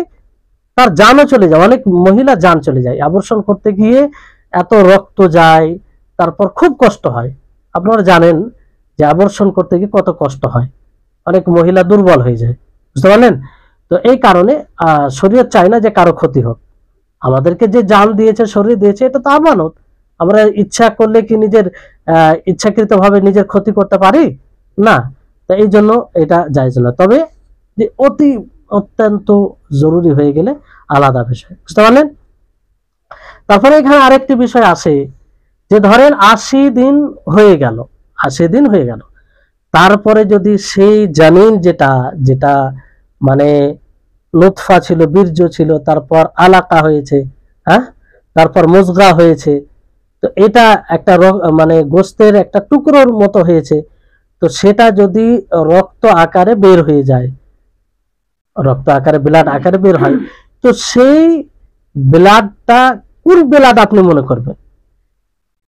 তার জানও চলে যায়, অনেক মহিলা জান চলে যায় আবর্ষণ করতে গিয়ে, এত রক্ত যায়, তারপর খুব কষ্ট হয়। আপনারা জানেন যে আবর্ষণ করতে গিয়ে কত কষ্ট হয়, অনেক মহিলা দুর্বল হয়ে যায়। বুঝতে পারলেন? তো এই কারণে শরীয়ত চায় না যে কারো ক্ষতি হোক। আমাদেরকে যে জান দিয়েছে, শরীর দিয়েছে, এটা তো আমানত। আমরা ইচ্ছা করলে কি নিজের ইচ্ছাকৃতভাবে নিজের ক্ষতি করতে পারি না। তো এই জন্য এটা জায়েজ না। তবে যে অত্যন্ত জরুরি হয়ে গেলে আলাদা বিষয়। বুঝতে পারলেন? তারপরে এখানে আরেকটি বিষয় আছে যে ধরেন 80 দিন হয়ে গেল, 80 দিন হয়ে গেল, তারপরে যদি সেই জানিন যেটা মানে লুৎফা ছিল, বীর্য ছিল, তারপর আলাকা হয়েছে, হ্যাঁ, তারপর মুজগা হয়েছে, তো এটা একটা মানে গোস্তের একটা টুকরোর মতো হয়েছে, তো সেটা যদি রক্ত আকারে বের হয়ে যায়, রক্ত আকারে ব্লাড আকারে বের হয়, তো সেই ব্লাডটা কোন ব্লাড আপনি মনে করবেন?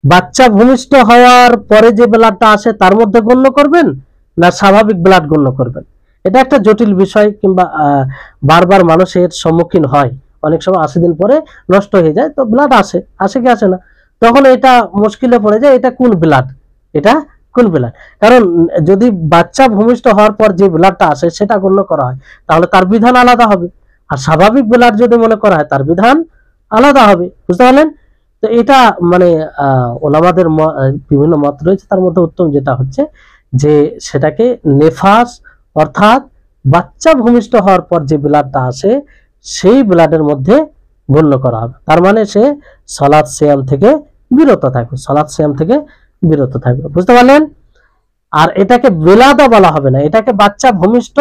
বাচ্চা ভূমিষ্ঠ হওয়ার পরে যে ব্লাডটা আসে তার মধ্যে গণ্য করবেন, না স্বাভাবিক ব্লাড গণ্য করবেন? এটা একটা জটিল বিষয়, কিংবা বারবার মানুষের সম্মুখীন হয়। অনেক সময় 80 দিন পরে নষ্ট হয়ে যায়, তো ব্লাড আসে, আসে কি আসে না, তখন এটা মুশকিলে পড়ে যায়, এটা কোন ব্লাড, এটা কোন ব্লাড। কারণ যদি বাচ্চা ভূমিষ্ঠ হওয়ার পর যে ব্লাডটা আসে সেটা গণ্য করা হয়, তাহলে তার বিধান আলাদা হবে। আর স্বাভাবিক ব্লাড যদি মনে করা হয় তার বিধান আলাদা হবে। বুঝতে পারলেন? তো এটা মানে ওলামাদের বিভিন্ন মত রয়েছে, তার মধ্যে উত্তম যেটা হচ্ছে যে সেটাকে নেফাস অর্থাৎ বাচ্চা ভূমিষ্ঠ হওয়ার পর যে ব্লাডটা আসে সেই ব্লাডের মধ্যে গণ্য করা হবে। তার মানে সে সালাত সিয়াম থেকে বিরত থাকবে, সালাত সিয়াম থেকে বিরত থাকবে। বুঝতে পারলেন? আর এটাকে বেলাদা বলা হবে না, এটাকে বাচ্চা ভূমিষ্ঠ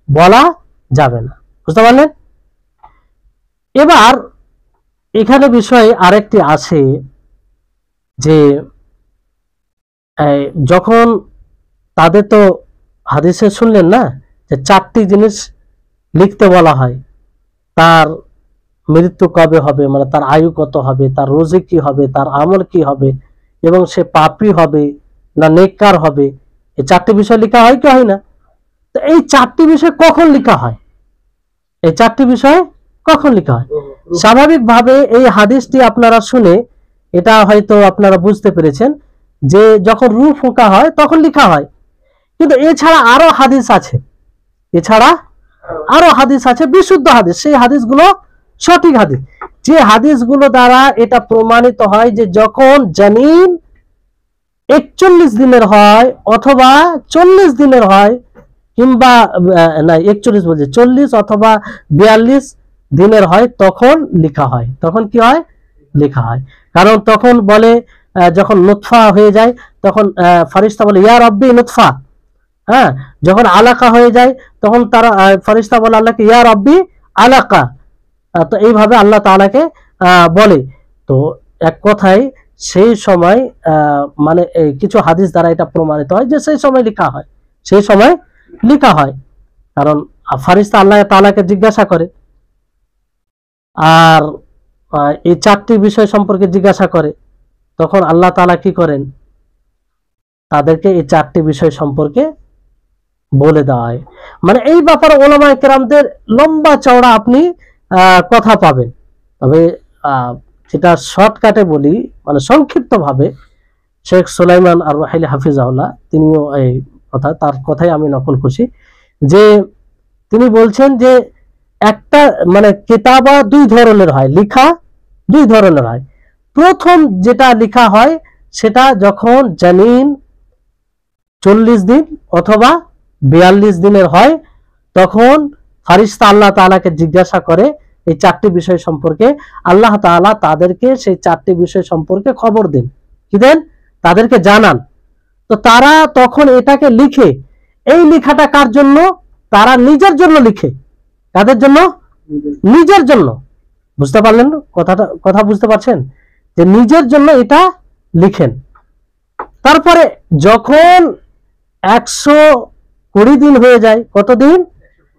বলা যাবে না। বুঝতে পারলেন? এবার এখানে বিষয় আরেকটি আছে যে যখন তাদের তো হাদিসে শুনলেন না যে 4টি জিনিস লিখতে বলা হয়, তার মৃত্যু কবে হবে, মানে তার আয়ু কত হবে, তার রোজে কি হবে, তার আমল কি হবে, এবং সে পাপী হবে না নেককার হবে, এই 4টি বিষয় লেখা হয় কি হয় না? তো এই 4টি বিষয় কখন লেখা হয়? এই 4টি বিষয় কখন লেখা হয়? স্বাভাবিকভাবে এই হাদিসটি আপনারা শুনে এটা হয়তো আপনারা বুঝতে পেরেছেন যে যখন রূহ ফোঁকা হয় তখন লেখা হয়। কিন্তু এছাড়া আরো হাদিস আছে, এছাড়া আরো হাদিস আছে, বিশুদ্ধ হাদিস, সেই হাদিসগুলো সঠিক হাদিস, যে হাদিসগুলো দ্বারা এটা প্রমাণিত হয় যে যখন জানিন 41 দিনের হয় অথবা 40 দিনের হয়, কিংবা না 41 বলছে 40 অথবা 42 দিনের হয়, তখন লেখা হয়। তখন কি হয়? লেখা হয়। কারণ তখন বলে যখন নুতফা হয়ে যায় তখন ফারিস্তা বলে ইয়া রব্বি নুতফা। হ্যাঁ, যখন আলাকা হয়ে যায় তখন তারা ফারিস্তা বলে আল্লাহকে ইয়া রব্বি আলাকা। তো এইভাবে আল্লাহ তাআলাকে বলে। তো এক কথায় সেই সময় মানে কিছু হাদিস দ্বারা এটা প্রমাণিত হয় যে সেই সময় লেখা হয়, সেই সময় লেখা হয়। কারণ ফারিস্তা আল্লাহ তাআলাকে জিজ্ঞাসা করে, আর এই 4টি বিষয় সম্পর্কে জিজ্ঞাসা করে, তখন আল্লাহ তাআলা কি করেন? তাদেরকে এই 4টি বিষয় সম্পর্কে বলে দেওয়া হয়। মানে এই ব্যাপারে ওলামায়ে কেরামদের লম্বা চওড়া আপনি কথা পাবেন। তবে যেটা শর্টকাটে বলি, মানে সংক্ষিপ্ত ভাবে, শেখ সুলাইমান আর রাহিলি হাফিজাহুল্লাহ তিনিও এই কথা, তার কথাই আমি নকল করছি, যে তিনি বলছেন যে একটা মানে কিতাবা 2 ধরনের হয়, লেখা 2 ধরনের হয়। প্রথম যেটা লেখা হয় সেটা যখন জানিন 40 দিন অথবা 42 দিনের হয়, তখন ফারিস্তা আল্লাহ তাআলাকে জিজ্ঞাসা করে এই 4টি বিষয় সম্পর্কে। আল্লাহ তাআলা তাদেরকে সেই 4টি বিষয় সম্পর্কে খবর দেন, কি দেন? তাদেরকে জানান। তো তারা তখন এটাকে লিখে, এই লেখাটা কার জন্য? তারা নিজের জন্য লিখে। কাদের জন্য? নিজের জন্য। বুঝতে পারলেন কথাটা? কথা বুঝতে পারছেন যে নিজের জন্য এটা লিখেন। তারপরে যখন 120 দিন হয়ে যায়, কতদিন?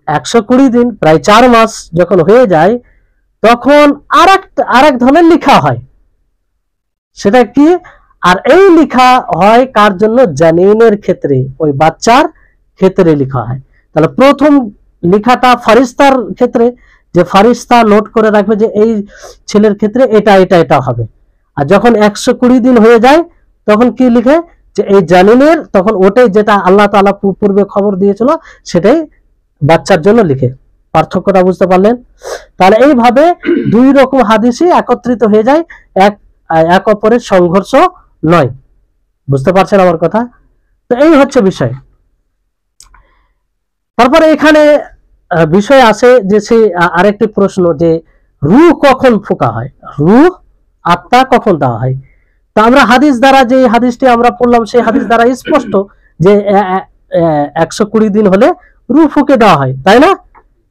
120 দিন, প্রায় 4 মাস যখন হয়ে যায়, তখন আরেক ধরনের লেখা হয়। সেটা কি? আর এই লেখা হয় কার জন্য? জানিনের ক্ষেত্রে, ওই বাচ্চার ক্ষেত্রে লেখা হয়। তাহলে প্রথম লেখাটা ফারিস্তার ক্ষেত্রে, যে ফারিস্তা নোট করে রাখবে যে এই ছেলের ক্ষেত্রে এটা এটা এটা হবে। আর যখন 120 দিন হয়ে যায় তখন কি লিখে? যে এই জানিনের, তখন ওটাই যেটা আল্লাহ তাআলা পূর্বে খবর দিয়েছিল সেটাই বাচ্চার জন্য লিখে। পার্থক্যটা বুঝতে পারলেন? তাহলে এইভাবে 2 রকম হাদিসই একত্রিত হয়ে যায়, এক অপরের সংঘর্ষ নয়। বুঝতে পারছেন আমার কথা? তো এই হচ্ছে বিষয়। তারপরে এখানে বিষয় আছে যে সেই আরেকটি প্রশ্ন, যে রূহ কখন ফোঁকা হয়, রূহ আত্মা কখন দেওয়া হয়? তা আমরা হাদিস দ্বারা, যে হাদিসটি আমরা পড়লাম সেই হাদিস দ্বারা স্পষ্ট যে 120 দিন হলে রূহ ফুঁকে দেওয়া হয়, তাই না?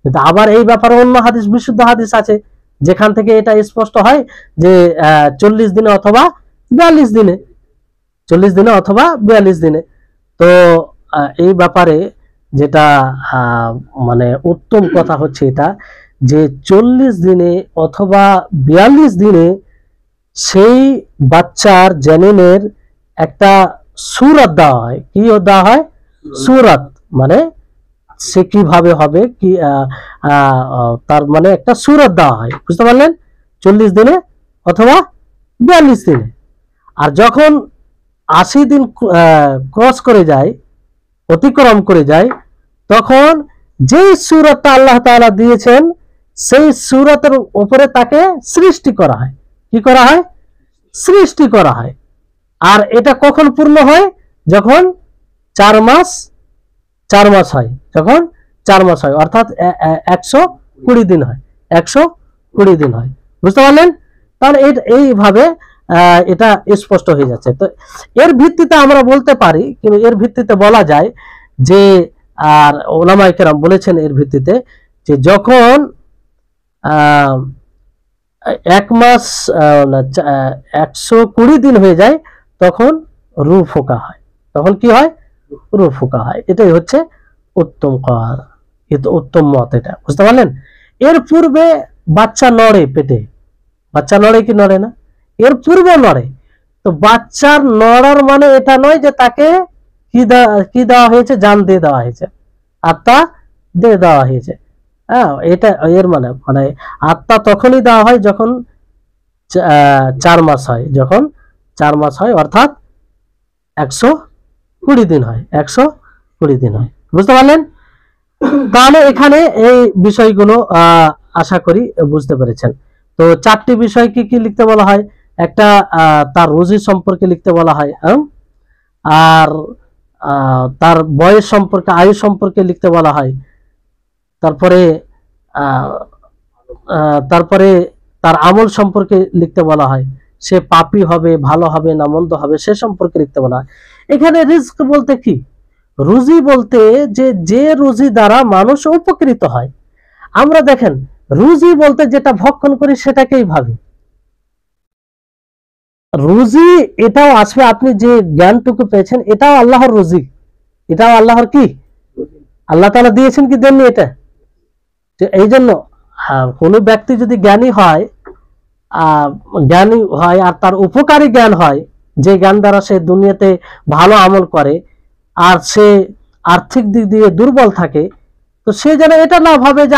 কিন্তু আবার এই ব্যাপারে অন্য হাদিস, বিশুদ্ধ হাদিস আছে যেখান থেকে এটা স্পষ্ট হয় যে 40 দিনে অথবা 42 দিনে, 40 দিনে অথবা 42 দিনে। তো এই ব্যাপারে যেটা মানে উত্তম কথা হচ্ছে এটা যে 40 দিনে অথবা 42 দিনে সেই বাচ্চার জেনিনের একটা সূরত দেওয়া হয়। কি দেওয়া হয়? সূরত, মানে সে কিভাবে হবে, কি তার মানে একটা সূরত দেওয়া হয়, বুঝতে পারলেন? 40 দিনে অথবা 42 দিনে। আর যখন 80 দিন ক্রস করে যায়, অতিক্রম করে যায়, তখন যেই সূরতটা আল্লাহ তাআলা দিয়েছেন সেই সূরতের উপরে তাকে সৃষ্টি করা হয়। কি করা হয়? সৃষ্টি করা হয়। আর এটা কখন পূর্ণ হয়? যখন 4 মাস হয়, যখন 4 মাস হয়, অর্থাৎ 120 দিন হয়, 120 দিন হয়, বুঝতে পারলেন? তাহলে এইভাবে এটা স্পষ্ট হয়ে যাচ্ছে। তো এর ভিত্তিতে আমরা বলতে পারি, কিন্তু এর ভিত্তিতে বলা যায় যে, আর ওলামায়ে কেরাম বলেছেন এর ভিত্তিতে যে যখন 1 মাস 120 দিন হয়ে যায় তখন রূহ ফোঁকা হয়। তখন কি হয়? রূহ ফোঁকা হয়। এটাই হচ্ছে উত্তম কওয়ার, এটা উত্তম মত, এটা বুঝতে পারলেন? এর পূর্বে বাচ্চা নড়ে পেটে, বাচ্চা নড়ে কি নড়ে না? এর পূর্বে নড়ে। তো বাচ্চার নড়ার মানে এটা নয় যে তাকে কি দেওয়া হয়েছে? জান দিয়ে দেওয়া হয়েছে, আত্মা দিয়ে দেওয়া হয়েছে। হ্যাঁ, এটা এর মানে মানে আত্মা তখনই দেওয়া হয় যখন 4 মাস হয়, যখন 4 মাস হয়, অর্থাৎ 120 দিন হয়, 120 দিন হয়, বুঝতে পারলেন? তাহলে এখানে এই বিষয়গুলো আশা করি বুঝতে পেরেছেন। তো 4টি বিষয় কি কি লিখতে বলা হয়? একটা তার রুজি সম্পর্কে লিখতে বলা হয়, আর তার বয়স সম্পর্কে, আয়ু সম্পর্কে লিখতে বলা হয়। তারপরে তারপরে তার আমল সম্পর্কে লিখতে বলা হয়। সে পাপী হবে, ভালো হবে না মন্দ হবে, সে সম্পর্কে লিখতে বলা হয়। এখানে রিজক বলতে কি? রুজি বলতে যে রুজি দ্বারা মানুষ উপকৃত হয়। আমরা দেখেন, রুজি বলতে যেটা ভক্ষণ করি সেটাকেই ভাবি। রুজি এটাও আসবে, আপনি যে জ্ঞানটুকু পেয়েছেন এটাও আল্লাহর রুজি, এটাও আল্লাহর কি? আল্লাহ তাআলা দিয়েছেন কি দেননি? এটা এই জন্য কোনো ব্যক্তি যদি জ্ঞানী হয় আর তার উপকারী জ্ঞান হয়, যে জ্ঞান দ্বারা সে দুনিয়াতে ভালো আমল করে, আর সে আর্থিক দিক দিয়ে দুর্বল থাকে, তো সে যেন এটা না ভাবে যে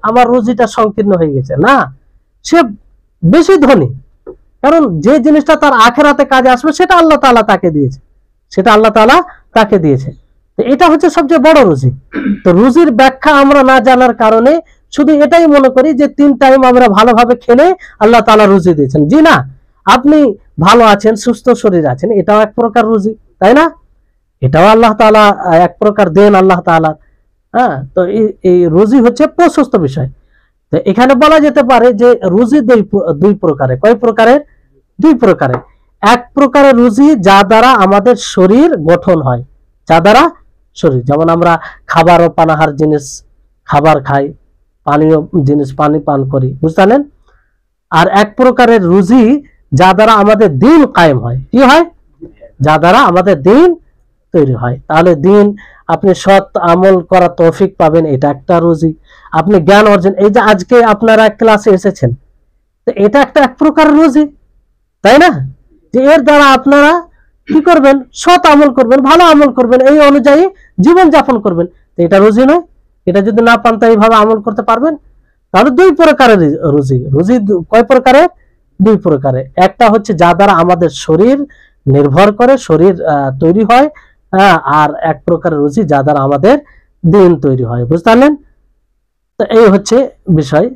আমার রুজিটা সংকীর্ণ হয়ে গেছে। না, সে বেশি ধনী, কারণ যে জিনিসটা তার আখেরাতে কাজে আসবে সেটা আল্লাহ তাআলা তাকে দিয়েছে, সেটা আল্লাহ তাআলা তাকে দিয়েছে। তো এটা হচ্ছে সবচেয়ে বড় রুজি। তো রুজির ব্যাখ্যা আমরা না জানার কারণে শুধু এটাই মনে করি যে 3 টাইম আমরা ভালোভাবে খেলে আল্লাহ তাআলা রুজি দিয়েছেন। জি না, আপনি ভালো আছেন, সুস্থ শরীর আছেন, এটাও এক প্রকার রুজি, তাই না? এটাও আল্লাহ তাআলা এক প্রকার দেন আল্লাহ তাআলা। হ্যাঁ, তো এই রুজি হচ্ছে প্রশস্ত বিষয়। তো এখানে বলা যেতে পারে যে রুজি দুই প্রকারের। কয় প্রকারের? 2 প্রকারের। এক প্রকারের রুজি যা দ্বারা আমাদের শরীর গঠন হয়, যা দ্বারা শরীর, যেমন আমরা খাবার ও পানাহার জিনিস খাবার খাই, পানীয় জিনিস পানি পান করি, বুঝলেন? আর এক প্রকারের রুজি যা দ্বারা আমাদের দিন কায়েম হয়। কি হয়? যা দ্বারা আমাদের দিন তৈরি হয়। তাহলে দিন, আপনি সৎ আমল করার তৌফিক পাবেন, এটা একটা রুজি। আপনি জ্ঞান অর্জন, এই যে আজকে আপনারা ক্লাসে এসেছেন, তো এটা একটা এক প্রকার রুজি, তাই না? যে এর দ্বারা আপনারা কি করবেন? সৎ আমল করবেন, ভালো আমল করবেন, এই অনুযায়ী জীবন যাপন করবেন। তো এটা রুজি নয়? এটা যদি না পান তো এইভাবে আমল করতে পারবেন? তাহলে 2 প্রকারের রুজি। রুজি কয় প্রকারের? 2 প্রকারের। একটা হচ্ছে যা দ্বারা আমাদের শরীর নির্ভর করে, শরীর তৈরি হয়, আর এক প্রকারের রুজি যা দ্বারা আমাদের দিন তৈরি হয়, বুঝতে পারলেন? তো এই হচ্ছে বিষয়।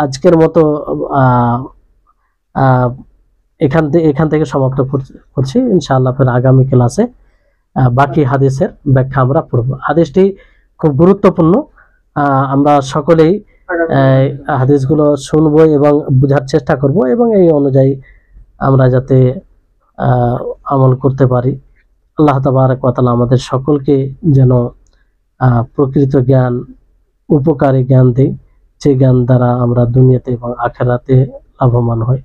আজকের মতো এখান থেকে সমাপ্ত করছি। ইনশাআল্লাহ ফের আগামী ক্লাসে বাকি হাদিসের ব্যাখ্যা আমরা পড়ব। হাদিসটি খুব গুরুত্বপূর্ণ, আমরা সকলেই হাদিসগুলো শুনবো এবং বোঝার চেষ্টা করব, এবং এই অনুযায়ী আমরা যাতে আমল করতে পারি। আল্লাহ তাবারক ওয়া তাআলা আমাদের সকলকে যেন প্রকৃত জ্ঞান, উপকারী জ্ঞান দেয়, যে জ্ঞান দ্বারা আমরা দুনিয়াতে এবং আখিরাতে লাভবান হই।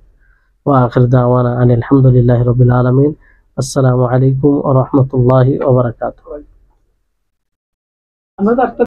ওয়া আখির দাওয়ানা আনিল হামদুলিল্লাহি রাব্বিল আলামিন। আসসালামু আলাইকুম ওয়া রাহমাতুল্লাহি ওয়া বারাকাতুহু। আমরা তো একটা